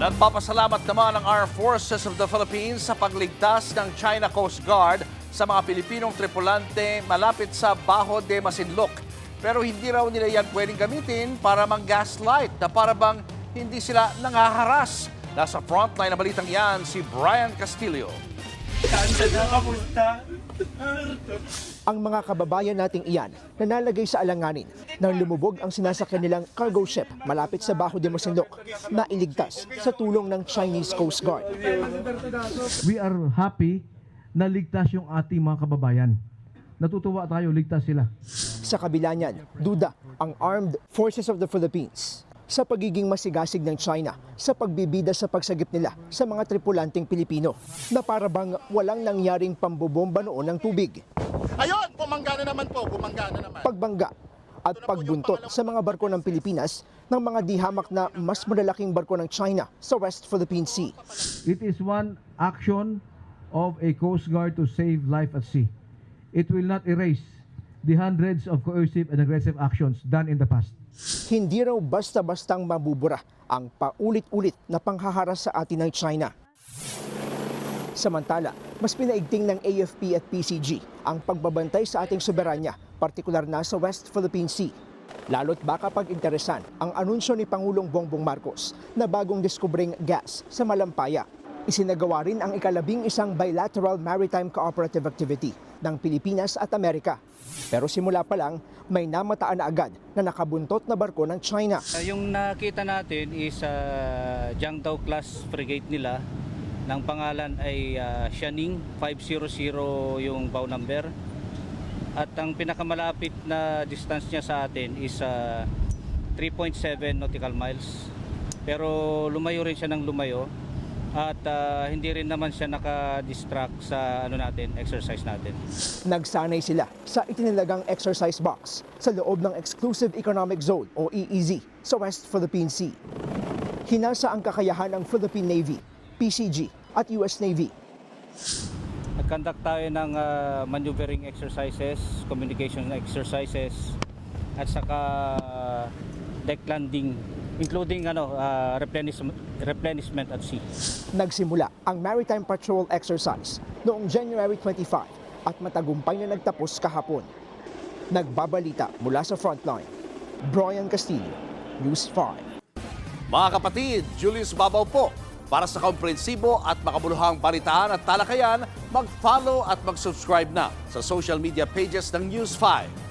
Nagpapasalamat naman ang Armed Forces of the Philippines sa pagligtas ng China Coast Guard sa mga Pilipinong tripulante malapit sa Bajo de Masinloc. Pero hindi raw nila yan pwedeng gamitin para mang-gaslight na para bang hindi sila nangaharas. Nasa frontline na balitang yan si Brian Castillo. Ang mga kababayan nating iyan na nalagay sa alanganin nang lumubog ang sinasakyan nilang cargo ship malapit sa Bajo de Masinloc na iligtas sa tulong ng Chinese Coast Guard. We are happy na ligtas yung ating mga kababayan. Natutuwa tayo, ligtas sila. Sa kabila niyan, duda ang Armed Forces of the Philippines sa pagiging masigasig ng China sa pagbibida sa pagsagip nila sa mga tripulanteng Pilipino na para bang walang nangyaring pambobomba noon ng tubig. Ayun, bumanggana naman po, bumanggana naman. Pagbangga at pagbuntot sa mga barko ng Pilipinas ng mga dihamak na mas malalaking barko ng China sa West Philippine Sea. It is one action of a Coast Guard to save life at sea. It will not erase the hundreds of coercive and aggressive actions done in the past. Hindi raw basta-bastang mabubura ang paulit-ulit na panghaharas sa atin ng China. Samantala, mas pinaigting ng AFP at PCG ang pagbabantay sa ating soberanya, partikular na sa West Philippine Sea. Lalo't baka pag-interesan ang anunsyo ni Pangulong Bongbong Marcos na bagong diskubring gas sa Malampaya. Isinagawa rin ang ika-11 bilateral maritime cooperative activity ng Pilipinas at Amerika. Pero simula pa lang, may namataan na agad na nakabuntot na barko ng China. Yung nakita natin is Jiangdao class frigate nila. Ng pangalan ay Xianing 500 yung bow number. At ang pinakamalapit na distance niya sa atin is 3.7 nautical miles. Pero lumayo rin siya ng lumayo. At hindi rin naman siya naka-distract sa exercise natin. Nagsanay sila sa itinilagang exercise box sa loob ng Exclusive Economic Zone o EEZ sa West Philippine Sea. Hinasa ang kakayahan ng Philippine Navy, PCG at US Navy. Nag-conduct tayo ng maneuvering exercises, communication exercises, at saka deck landing, including replenishment at sea. Nagsimula ang Maritime Patrol Exercise noong January 25 at matagumpay na nagtapos kahapon. Nagbabalita mula sa frontline, Brian Castillo, News 5. Mga kapatid, Julius Babaw po. Para sa komprehensibo at makabuluhang balitaan at talakayan, mag-follow at mag-subscribe na sa social media pages ng News 5.